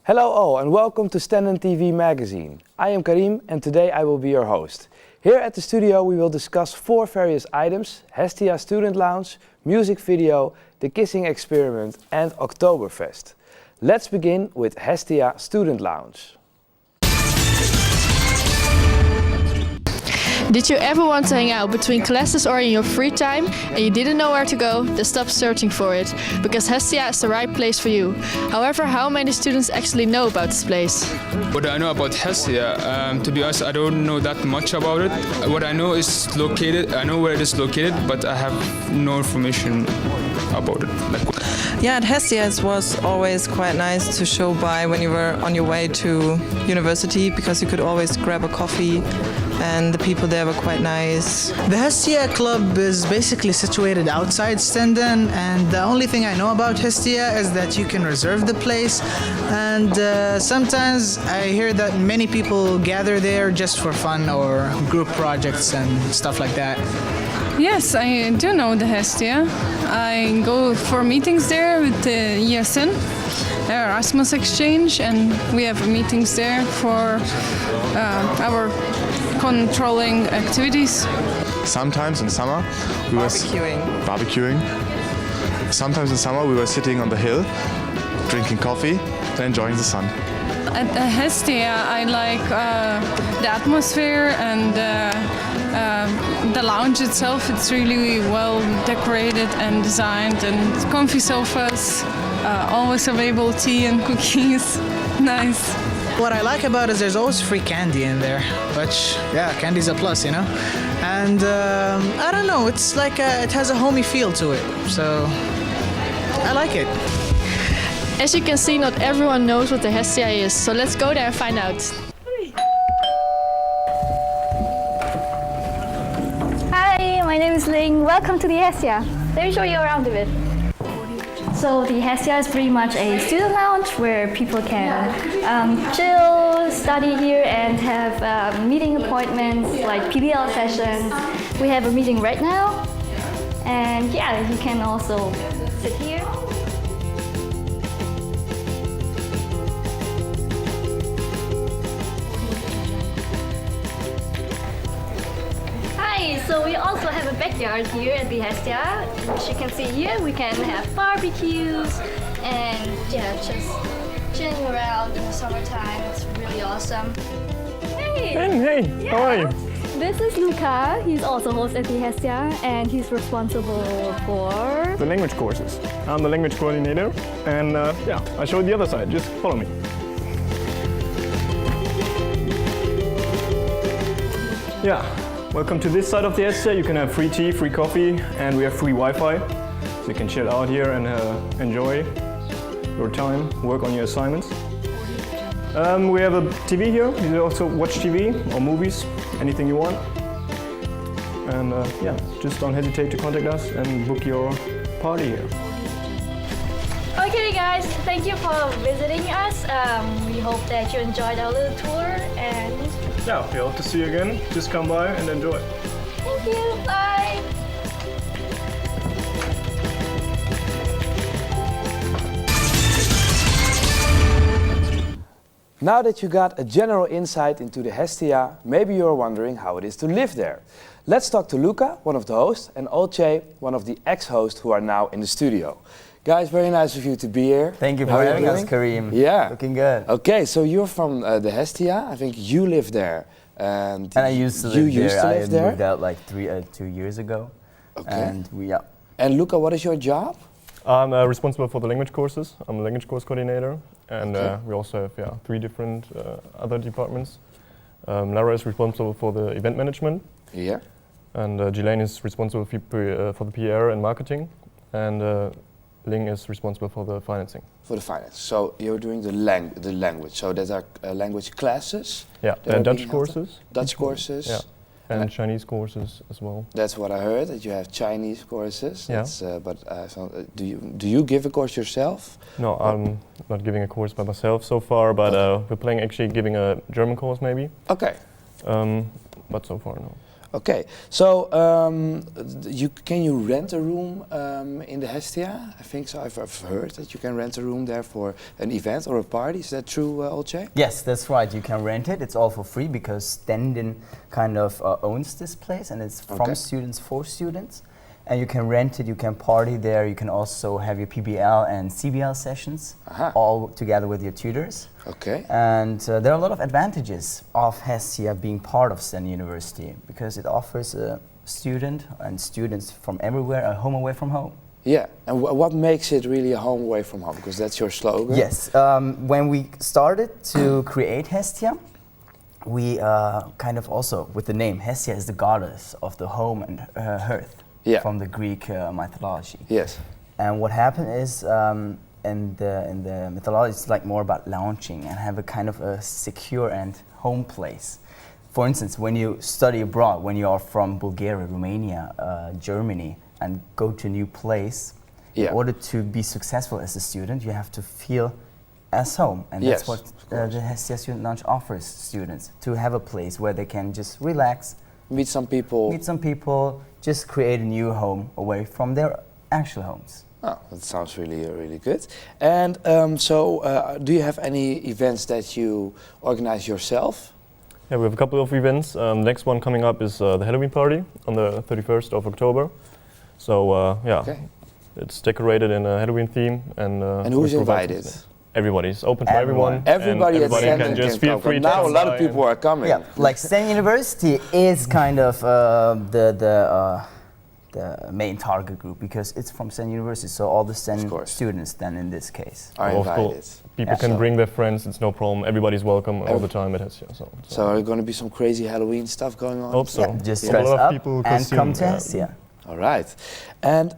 Hello all and welcome to Stenden TV magazine. I am Karim and today I will be your host. Here at the studio we will discuss 4 various items: Hestia Student Lounge, music video, the Kissing Experiment and Oktoberfest. Let's begin with Hestia Student Lounge. Did you ever want to hang out between classes or in your free time and you didn't know where to go? Then stop searching for it, because Hestia is the right place for you. However, how many students actually know about this place? What I know about Hestia, to be honest, I don't know that much about it. What I know is I know where it is located, but I have no information about it. Yeah, at Hestia it was always quite nice to show by when you were on your way to university, because you could always grab a coffee and the people there were quite nice. The Hestia Club is basically situated outside Stenden, and the only thing I know about Hestia is that you can reserve the place, and sometimes I hear that many people gather there just for fun or group projects and stuff like that. Yes, I do know the Hestia. I go for meetings there with the YSN, Erasmus exchange, and we have meetings there for our controlling activities. Sometimes in summer we were barbecuing. Sometimes in summer we were sitting on the hill, drinking coffee and enjoying the sun. At the Hestia I like the atmosphere and the lounge itself. It's really well decorated and designed, and comfy sofas, always available tea and cookies. Nice. What I like about it is there's always free candy in there, which, yeah, candy's a plus, you know? And I don't know, it's like it has a homey feel to it, so I like it. As you can see, not everyone knows what the Hestia is, so let's go there and find out. Hi, my name is Ling. Welcome to the Hestia. Let me show you around a bit. So the Hestia is pretty much a student lounge where people can chill, study here, and have meeting appointments like PBL sessions. We have a meeting right now, and yeah, you can also sit here. So we also have a backyard here at the Hestia. As you can see here, we can have barbecues and yeah, just chilling around in the summertime. It's really awesome. Hey! Hey, yeah. How are you? This is Luca. He's also host at the Hestia, and he's responsible for the language courses. I'm the language coordinator, and yeah, I showed the other side. Just follow me. Yeah. Welcome to this side of the Hestia. You can have free tea, free coffee, and we have free Wi-Fi. So you can chill out here and enjoy your time, work on your assignments. We have a TV here. You can also watch TV or movies, anything you want. And yeah, just don't hesitate to contact us and book your party here. Okay guys, thank you for visiting us. We hope that you enjoyed our little tour, and yeah, we hope to see you again. Just come by and enjoy. Thank you, bye! Now that you got a general insight into the Hestia, maybe you're wondering how it is to live there. Let's talk to Luca, one of the hosts, and Olcay, one of the ex-hosts who are now in the studio. Guys, very nice of you to be here. Thank you for having us, Karim. Yeah. Looking good. Okay, so you're from the Hestia. I think you live there. And I used to live there. I moved out like 2 years ago. Okay. And yeah. And Luca, what is your job? I'm responsible for the language courses. I'm a language course coordinator. And we also have 3 different other departments. Lara is responsible for the event management. Yeah. And Ghislaine is responsible for the PR and marketing. And Ling is responsible for the financing. For the finance. So you're doing the language. So there are language classes? Yeah, Dutch courses. Dutch courses? Yeah. And Chinese courses as well. That's what I heard, that you have Chinese courses. Yeah. Do you give a course yourself? No, I'm not giving a course by myself so far, but we're planning actually giving a German course maybe. Okay. But so far, no. Okay, so can you rent a room in the Hestia? I think so. I've heard that you can rent a room there for an event or a party. Is that true, Olcay? Yes, that's right. You can rent it. It's all for free because Stenden kind of owns this place, and it's from students for students. And you can rent it, you can party there, you can also have your PBL and CBL sessions, all together with your tutors. Okay. And there are a lot of advantages of Hestia being part of Stenden University because it offers a student and students from everywhere a home away from home. Yeah, and what makes it really a home away from home? Because that's your slogan. Yes, when we started to create Hestia, we kind of also, with the name, Hestia is the goddess of the home and hearth. Yeah. From the Greek mythology. Yes. And what happened is in the mythology, it's like more about lounging and have a kind of a secure and home place. For instance, when you study abroad, when you are from Bulgaria, Romania, Germany, and go to a new place, in order to be successful as a student, you have to feel as home. And that's what the Hestia Student Lounge offers students, to have a place where they can just relax, meet some people, just create a new home away from their actual homes. Oh, that sounds really good. And do you have any events that you organize yourself? Yeah, we have a couple of events. The next one coming up is the Halloween party on the 31st of October. So it's decorated in a Halloween theme. And who's invited? Everybody's open for everyone. Everybody can just feel free. Now a lot of people are coming. Yeah, like Stenden University is kind of the main target group because it's from Stenden University, so all the Stenden students then in this case are invited. People can bring their friends, it's no problem. Everybody's welcome all the time at Hestia. So are there going to be some crazy Halloween stuff going on? Hope so. Yeah, just dress up and come to Hestia. All right, and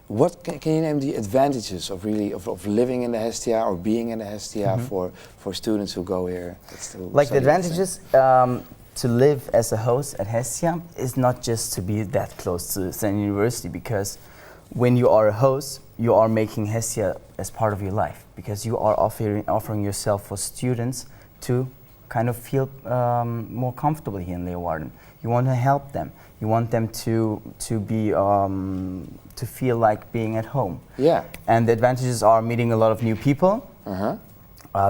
what can you name the advantages of living in the Hestia or being in the Hestia for students who go here? Like the advantages to live as a host at Hestia is not just to be that close to Stenden University, because when you are a host, you are making Hestia as part of your life, because you are offering yourself for students to kind of feel more comfortable here in Leeuwarden. You want to help them. You want them to feel like being at home. Yeah. And the advantages are meeting a lot of new people,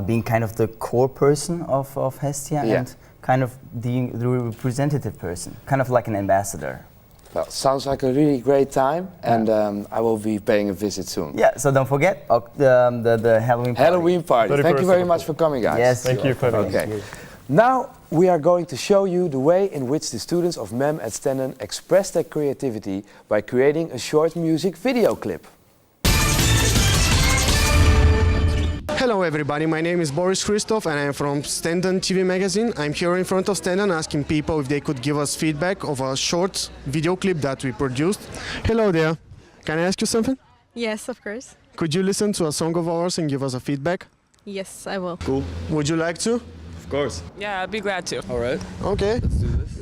being kind of the core person of Hestia, and kind of the representative person, kind of like an ambassador. Well, sounds like a really great time, and I will be paying a visit soon. Yeah, so don't forget the Halloween party. Halloween party. Thank you very much for coming, guys. Yes, thank you for having us. Now we are going to show you the way in which the students of MEM at Stenden express their creativity by creating a short music video clip. Hello everybody, my name is Boris Christoph and I am from Stenden TV magazine. I'm here in front of Stenden asking people if they could give us feedback of a short video clip that we produced. Hello there, can I ask you something? Yes, of course. Could you listen to a song of ours and give us a feedback? Yes, I will. Cool. Would you like to? Of course. Yeah, I'd be glad to. All right. Okay. Let's do this.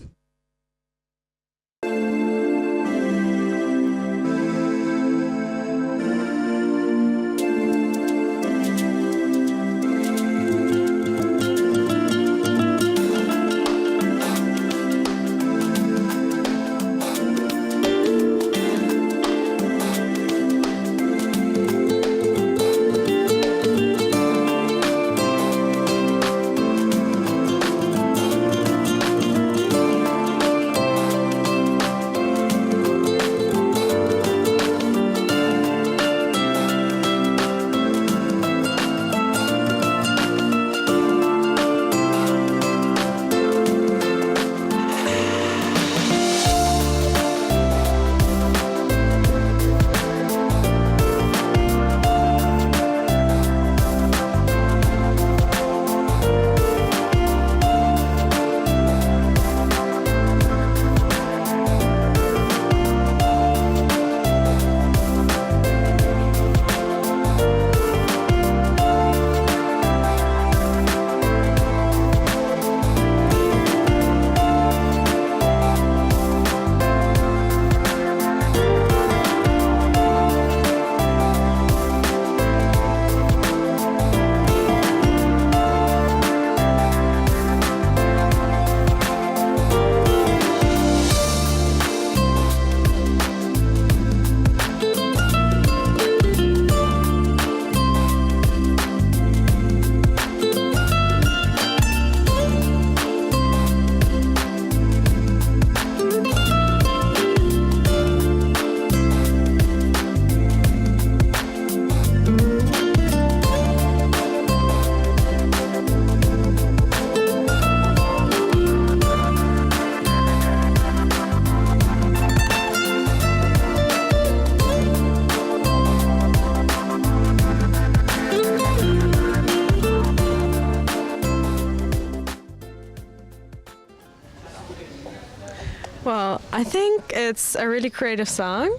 Well, I think it's a really creative song.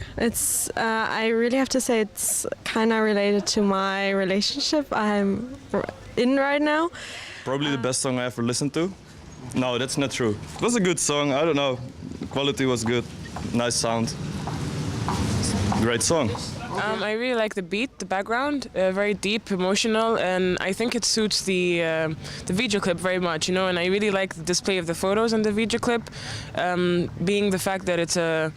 I really have to say it's kind of related to my relationship I'm in right now. Probably the best song I ever listened to. No, that's not true. It was a good song, I don't know. The quality was good, nice sound. Great song. I really like the beat, the background, very deep, emotional, and I think it suits the video clip very much, you know. And I really like the display of the photos in the video clip, being the fact that it's a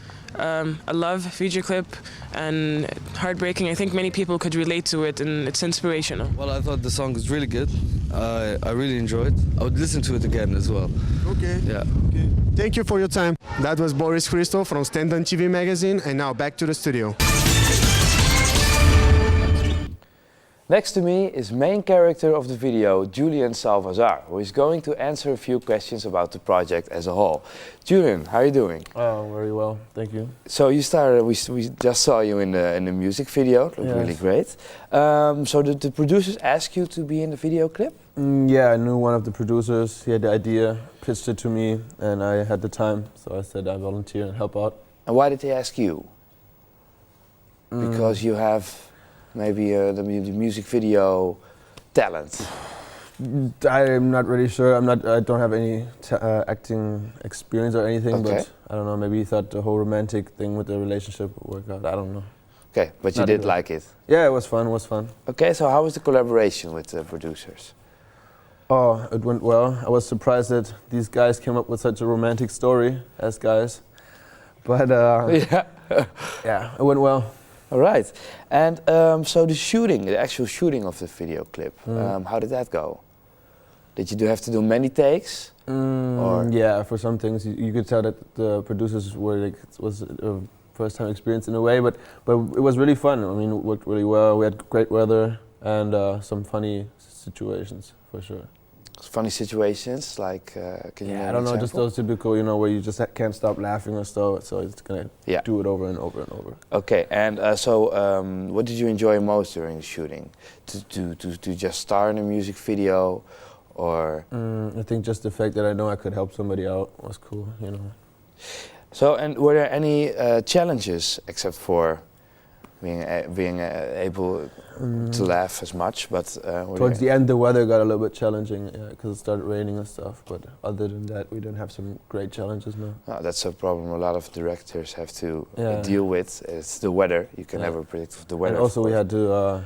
love video clip and heartbreaking. I think many people could relate to it, and it's inspirational. Well, I thought the song was really good. I really enjoyed. I would listen to it again as well. Okay. Yeah. Okay. Thank you for your time. That was Boris Christoph from Stenden TV magazine, and now back to the studio. Next to me is main character of the video, Julian Salvazar, who is going to answer a few questions about the project as a whole. Julian, how are you doing? Oh, very well, thank you. So you started, we just saw you in the music video, it looked really great. So did the producers ask you to be in the video clip? Yeah, I knew one of the producers, he had the idea, pitched it to me, and I had the time, so I said I volunteer and help out. And why did they ask you? Because you have maybe the music video talent. I'm not really sure. I don't have any acting experience or anything, but I don't know. Maybe he thought the whole romantic thing with the relationship would work out. I don't know. Okay, but you did like it. Yeah, it was fun. It was fun. Okay, so how was the collaboration with the producers? Oh, it went well. I was surprised that these guys came up with such a romantic story as guys, but yeah, it went well. All right, and so the actual shooting of the video clip, how did that go? Did you have to do many takes? Or? Yeah, for some things you could tell that the producers were like, it was a first time experience in a way, but it was really fun. I mean, it worked really well. We had great weather and some funny situations for sure. Funny situations, like can you? I don't know, just those typical, you know, where you just can't stop laughing or so it's gonna do it over and over and over. Okay, and so what did you enjoy most during the shooting? To just star in a music video, or? I think just the fact that I know I could help somebody out was cool, you know. So, and were there any challenges except for being able to laugh as much, but towards the end the weather got a little bit challenging because it started raining and stuff, but other than that we didn't have some great challenges now. Oh, that's a problem a lot of directors have to deal with. It's the weather. You can never predict the weather. And also we had to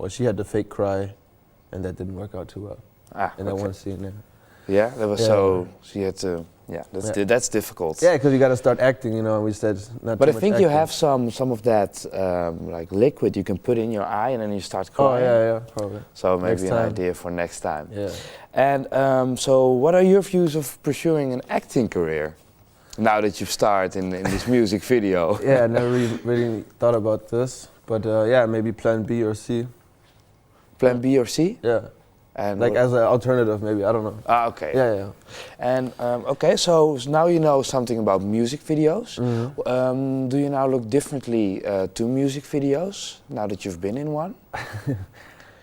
she had to fake cry, and that didn't work out too well in that one scene. Yeah, that was so you had to. Yeah, that's difficult. Yeah, because you got to start acting, you know. And we said not. But too I much think acting. you have some of that like liquid you can put in your eye and then you start crying. Oh yeah, probably. So maybe an idea for next time. Yeah. And so, what are your views of pursuing an acting career now that you've started in this music video? Yeah, I never really thought about this, but yeah, maybe plan B or C. Plan B or C? Yeah. And like as an alternative, maybe, I don't know. Ah, okay. Yeah. And okay, so now you know something about music videos. Do you now look differently to music videos now that you've been in one?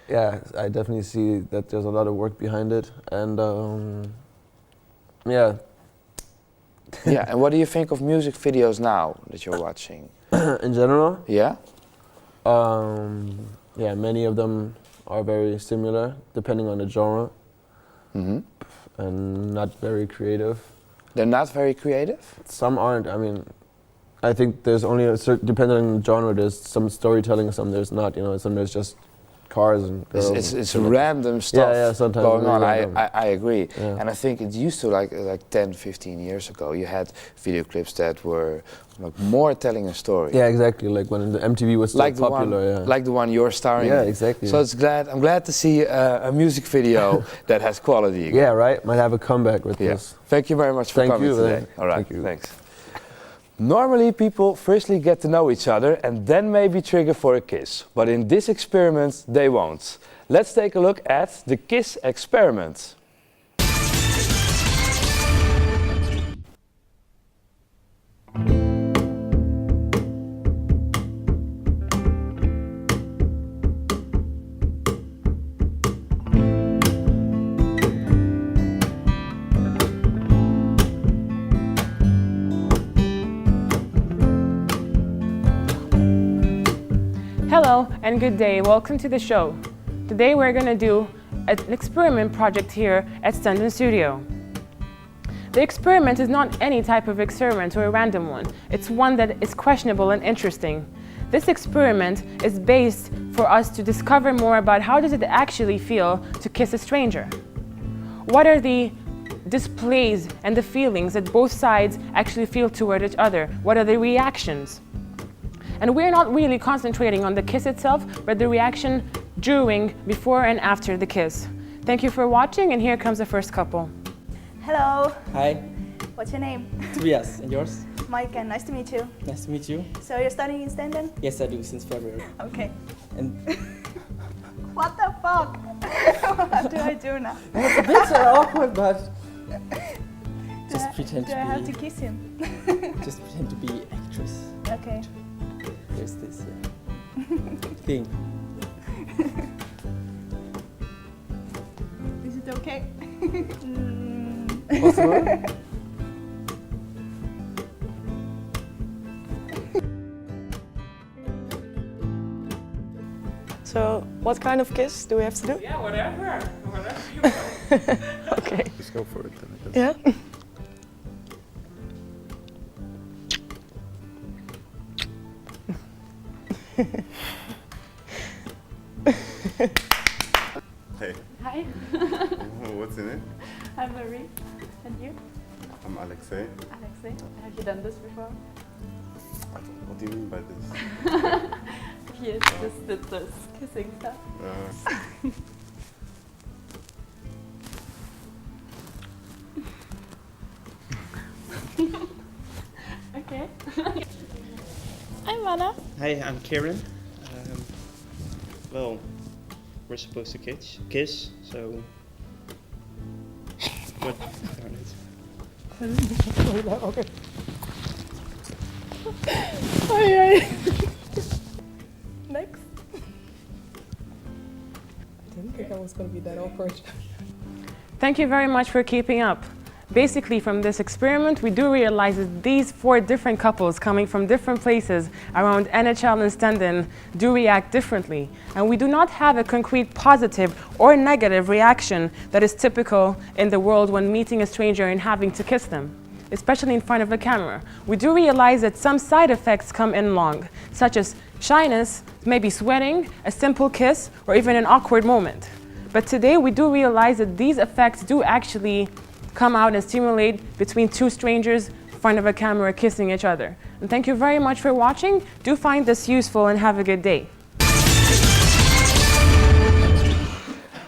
Yeah, I definitely see that there's a lot of work behind it, and yeah. Yeah, and what do you think of music videos now that you're watching? In general? Yeah. Yeah, many of them are very similar, depending on the genre, and not very creative. They're not very creative? Some aren't. I mean, I think there's only a certain, depending on the genre, there's some storytelling, some there's not. You know, some there's just cars and girls. It's random stuff sometimes going on. random. I agree. Yeah. And I think it used to, like 10, 15 years ago, you had video clips that were like more telling a story. Yeah, exactly. Like when the MTV was still popular. Like the one you're starring in. Yeah, exactly. So I'm glad to see a music video that has quality again. Yeah, right. Might have a comeback with this. Thank you very much for coming today. All right, thanks. Normally people firstly get to know each other and then maybe trigger for a kiss. But in this experiment they won't. Let's take a look at the kiss experiment. Hello and good day, welcome to the show. Today we're going to do an experiment project here at Stenden Studio. The experiment is not any type of experiment or a random one. It's one that is questionable and interesting. This experiment is based for us to discover more about how does it actually feel to kiss a stranger. What are the displays and the feelings that both sides actually feel toward each other? What are the reactions? And we're not really concentrating on the kiss itself, but the reaction during, before and after the kiss. Thank you for watching, and here comes the first couple. Hello. Hi. What's your name? Tobias, and yours? Mike, and nice to meet you. Nice to meet you. So you're studying in Stenden? Yes, I do, since February. Okay. And what the fuck? What do I do now? It's a bit awkward, but just pretend to be... Do I have to kiss him? Just pretend to be actress. Okay. There's this thing. Is it okay? Possible? So, what kind of kiss do we have to do? Yeah, whatever. Whatever you want. Okay. Just go for it then, I guess. Yeah. Hey. Hi. What's your name? I'm Marie. And you? I'm Alexei. Alexei. Have you done this before? What do you mean by this? Yes, this kissing stuff. Okay. I'm Anna. Hi, I'm Kieran. Well, we're supposed to kiss, so what? Okay. Ay. Next. I didn't think that was going to be that awkward. Thank you very much for keeping up. Basically, from this experiment, we do realize that these 4 different couples coming from different places around NHL and Stenden do react differently. And we do not have a concrete positive or negative reaction that is typical in the world when meeting a stranger and having to kiss them, especially in front of a camera. We do realize that some side effects come in long, such as shyness, maybe sweating, a simple kiss, or even an awkward moment. But today, we do realize that these effects do actually come out and stimulate between 2 strangers in front of a camera kissing each other. And thank you very much for watching. Do find this useful and have a good day.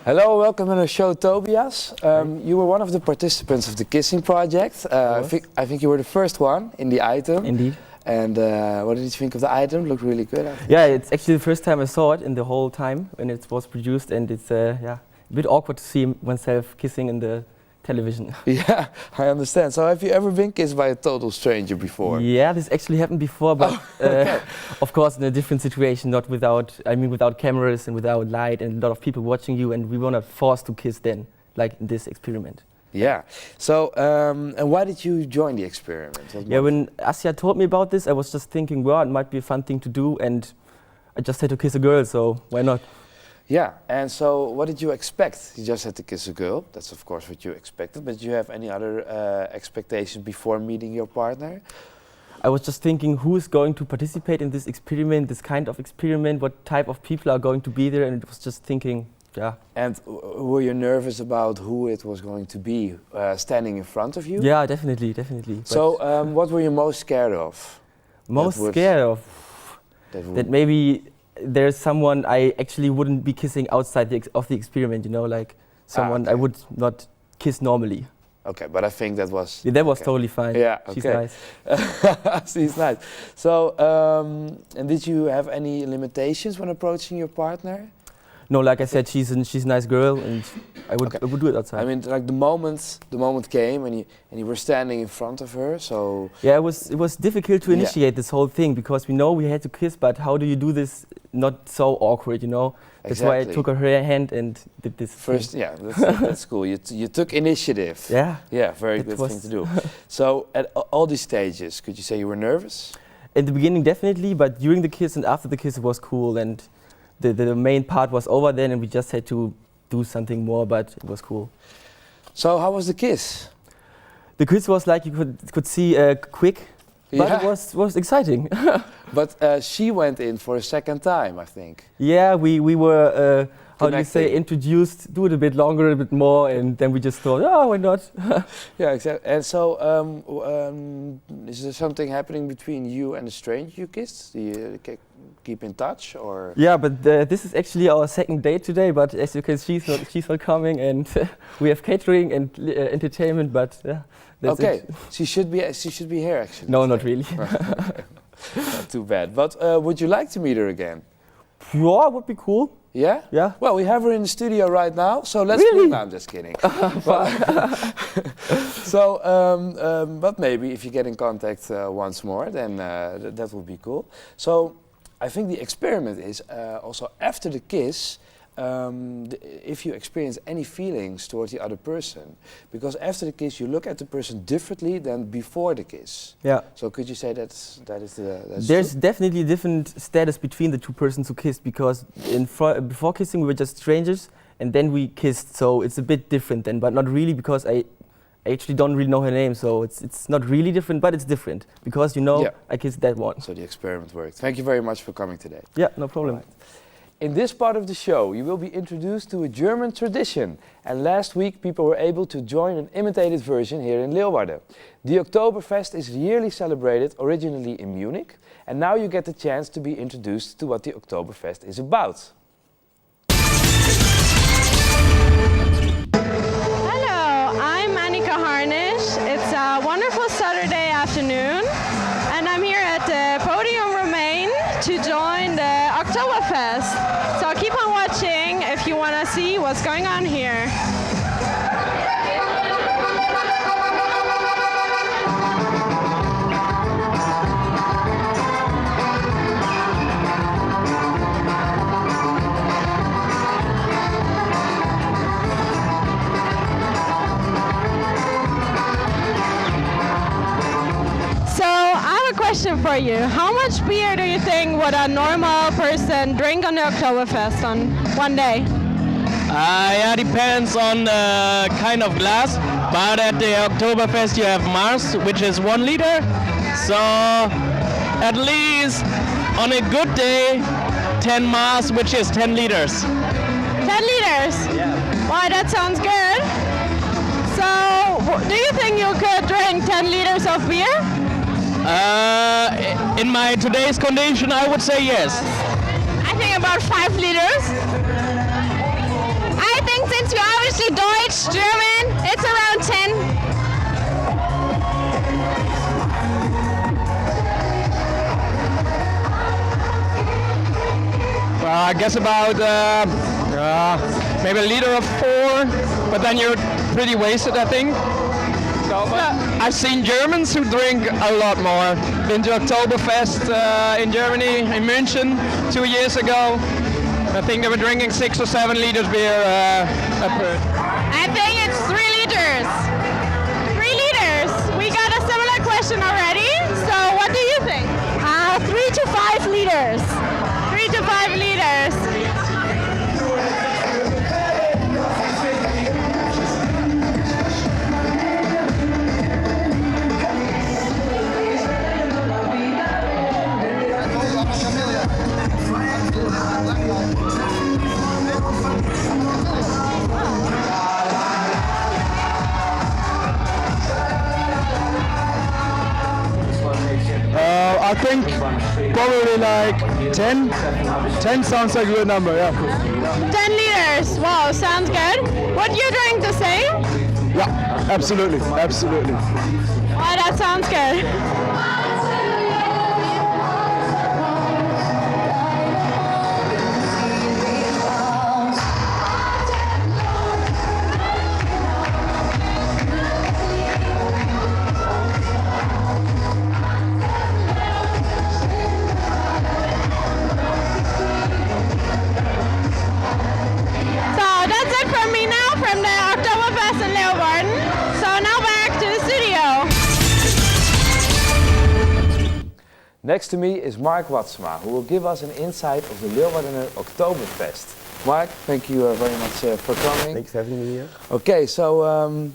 Hello, welcome to the show, Tobias. You were one of the participants of the kissing project. I think you were the first one in the item. Indeed. And what did you think of the item? Looked really good, I think. Yeah, it's actually the first time I saw it in the whole time when it was produced, and it's a bit awkward to see oneself kissing in the television. Yeah, I understand. So have you ever been kissed by a total stranger before? Yeah, this actually happened before, but okay. Of course in a different situation, not without, without cameras and without light and a lot of people watching you, and we were not forced to kiss then, like in this experiment. Yeah. So, and why did you join the experiment? Yeah, when Asya told me about this, I was just thinking, well, it might be a fun thing to do, and I just had to kiss a girl, so why not? Yeah, and so what did you expect? You just had to kiss a girl, that's of course what you expected, but did you have any other expectations before meeting your partner? I was just thinking, who is going to participate in this experiment, this kind of experiment, what type of people are going to be there, and it was just thinking, yeah. And were you nervous about who it was going to be standing in front of you? Yeah, definitely, definitely. So what were you most scared of? Most scared of? That maybe there's someone I actually wouldn't be kissing outside of the experiment, you know, like someone I would not kiss normally. Okay, but I think that was... Yeah, that was totally fine. Yeah, She's okay. nice. She's nice. So, and did you have any limitations when approaching your partner? No, like I said, she's a nice girl, and I would do it outside. I mean, like the moment came, and you were standing in front of her. So yeah, it was difficult to initiate this whole thing, because we know we had to kiss, but how do you do this not so awkward, you know? That's why I took her hand and did this. First, yeah, that's cool. You took initiative. Yeah. Yeah, very good thing to do. So at all these stages, could you say you were nervous? In the beginning, definitely, but during the kiss and after the kiss, it was cool, and the main part was over then, and we just had to do something more, but it was cool. So how was the kiss? The kiss was like you could see quick, but it was exciting. But she went in for a second time, I think. Yeah, we were how do you say, introduced, do it a bit longer, a bit more, and then we just thought, oh, why not? Yeah, exactly. And so, is there something happening between you and the stranger you kissed? Do you keep in touch, or? Yeah, but this is actually our second date today. But as you can see, she's not coming, and we have catering and entertainment. But yeah, that's okay, it. she should be here actually. No, not really. Not too bad. But would you like to meet her again? Yeah, would be cool. Yeah? Yeah. Well, we have her in the studio right now, so let's Really? No, I'm just kidding. But maybe if you get in contact once more, then that would be cool. So I think the experiment is also after the kiss, if you experience any feelings towards the other person, because after the kiss you look at the person differently than before the kiss. Yeah. So could you say that's There's true? definitely a different status between the two persons who kissed, because before kissing we were just strangers, and then we kissed, so it's a bit different then, but not really, because I actually don't really know her name, so it's not really different, but it's different, because I kissed that one. So the experiment worked. Thank you very much for coming today. Yeah, no problem. Right. In this part of the show, you will be introduced to a German tradition. And last week, people were able to join an imitated version here in Leeuwarden. The Oktoberfest is yearly celebrated originally in Munich. And now you get the chance to be introduced to what the Oktoberfest is about. Hello, I'm Annika Harnisch. It's a wonderful Saturday afternoon, and I'm here at the Podium Romain to join the Oktoberfest. So keep on watching if you want to see what's going on here. So I have a question for you. How much beer do you think would a normal person drink on the Oktoberfest on one day? Yeah, depends on the kind of glass. But at the Oktoberfest you have Mars, which is 1 liter. So at least on a good day, 10 Mars, which is 10 liters. 10 liters? Yeah. Why, that sounds good. So do you think you could drink 10 liters of beer? In my today's condition, I would say yes. I think about 5 liters. I think since you're obviously Deutsch, German, it's around 10. I guess about maybe a liter of 4, but then you're pretty wasted, I think. So, I've seen Germans who drink a lot more. Been to Oktoberfest in Germany, in München, 2 years ago. I think they were drinking 6 or 7 liters beer a per. I think it's 3 liters. 3 liters. We got a similar question already. So what do you think? 3 to 5 liters. 3 to 5 liters. I think probably like 10. 10 sounds like a good number, yeah. 10 liters. Wow, sounds good. Would you drink the same? Yeah, absolutely, absolutely. Oh, that sounds good. From the Oktoberfest in Leeuwarden. So now back to the studio. Next to me is Mark Watsma, who will give us an insight of the Leeuwardener Oktoberfest. Mark, thank you very much for coming. Thanks for having me here. Okay, so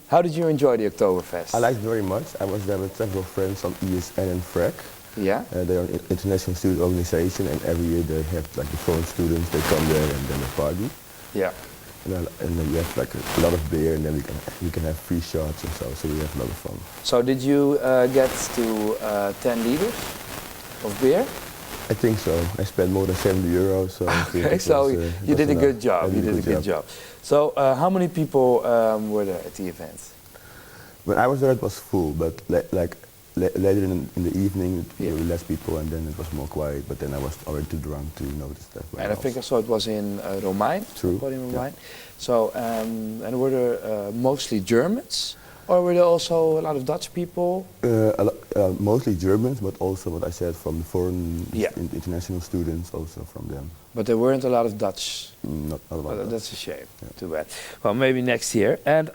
how did you enjoy the Oktoberfest? I liked it very much. I was there with several friends from ESN and FREC. Yeah? They are an international student organization, and every year they have like the foreign students, they come there and then they party. Yeah. And then we have like a lot of beer, and then we can have free shots and so we have a lot of fun. So did you get to 10 liters of beer? I think so. I spent more than €70, so I think Okay, so you did a good enough. job. You did a good job. So how many people were there at the event? When I was there, it was full, but later in the evening, there were less people, and then it was more quiet. But then I was already too drunk to notice that. And I think I saw it was in Romein. True. Podium Romein. So and were there mostly Germans, or were there also a lot of Dutch people? Mostly Germans, but also what I said from the foreign international students, also from them. But there weren't a lot of Dutch. Not a lot. That's a shame. Yeah. Too bad. Well, maybe next year. And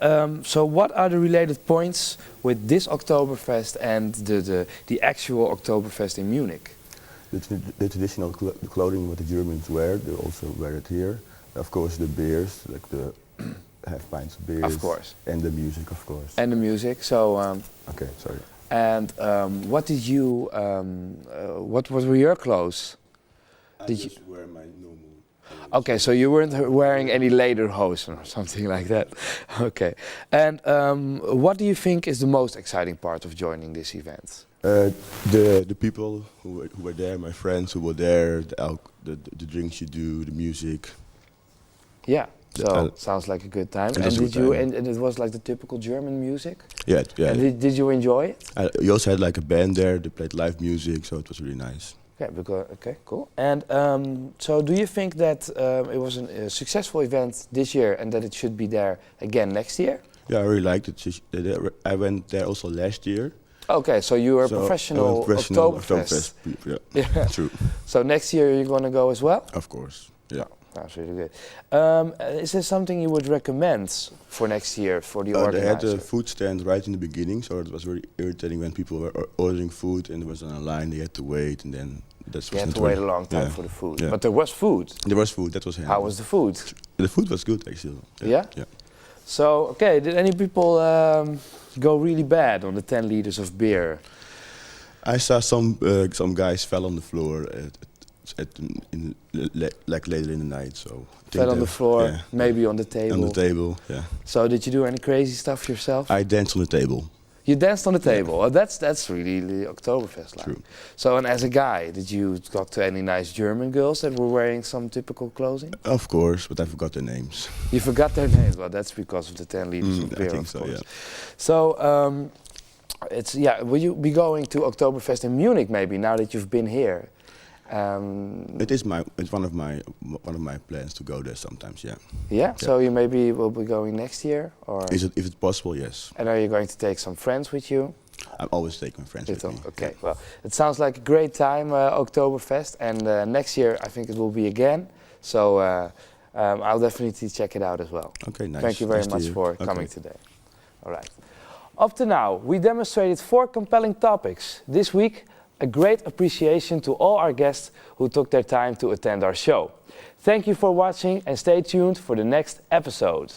so, what are the related points with this Oktoberfest and the actual Oktoberfest in Munich? The traditional clothing what the Germans wear, they also wear it here. Of course, the beers, like the half pints of beers. Of course. And the music, of course. And the music. So. Okay, sorry. And what did you? What were your clothes? I just wear my normal. Okay, so you weren't wearing any lederhosen or something like that. Okay. And what do you think is the most exciting part of joining this event? The people who were there, my friends who were there, the drinks you do, the music. Yeah. So sounds like a good time. And did you? And it was like the typical German music. Yeah, yeah. And did you enjoy it? You also had like a band there. They played live music, so it was really nice. Okay, cool. And so, do you think that it was a successful event this year, and that it should be there again next year? Yeah, I really liked it. I went there also last year. Okay, so you are a professional Oktoberfest. Yeah, true. So next year you're going to go as well? Of course. Yeah. That's really good. Is there something you would recommend for next year for the organizer? They had a food stand right in the beginning, so it was very irritating when people were ordering food and there was on a line, they had to wait, and then that's. You had to wait a long time for the food. Yeah. But there was food. There was food. That was handy. How was the food? The food was good, actually. Yeah. Yeah. So okay, did any people go really bad on the 10 liters of beer? I saw some guys fell on the floor like later in the night. So fell on the floor, maybe on the table. On the table, yeah. So did you do any crazy stuff yourself? I danced on the table. You danced on the table. Yeah. Oh, that's really the Oktoberfest like. True. So, and as a guy, did you talk to any nice German girls that were wearing some typical clothing? Of course, but I forgot their names. You forgot their names? Well, that's because of the 10 liters of beer, I think of so, course. yeah. So, will you be going to Oktoberfest in Munich maybe now that you've been here? It's one of my plans to go there sometimes. Yeah. Yeah. So you maybe will be going next year, or if it's possible, yes. And are you going to take some friends with you? I'm always taking friends with me. Okay. Well, it sounds like a great time, Oktoberfest, and next year I think it will be again. So I'll definitely check it out as well. Okay. Nice. Thank you very much for coming today. All right. Up to now, we demonstrated 4 compelling topics. This week, a great appreciation to all our guests who took their time to attend our show. Thank you for watching and stay tuned for the next episode.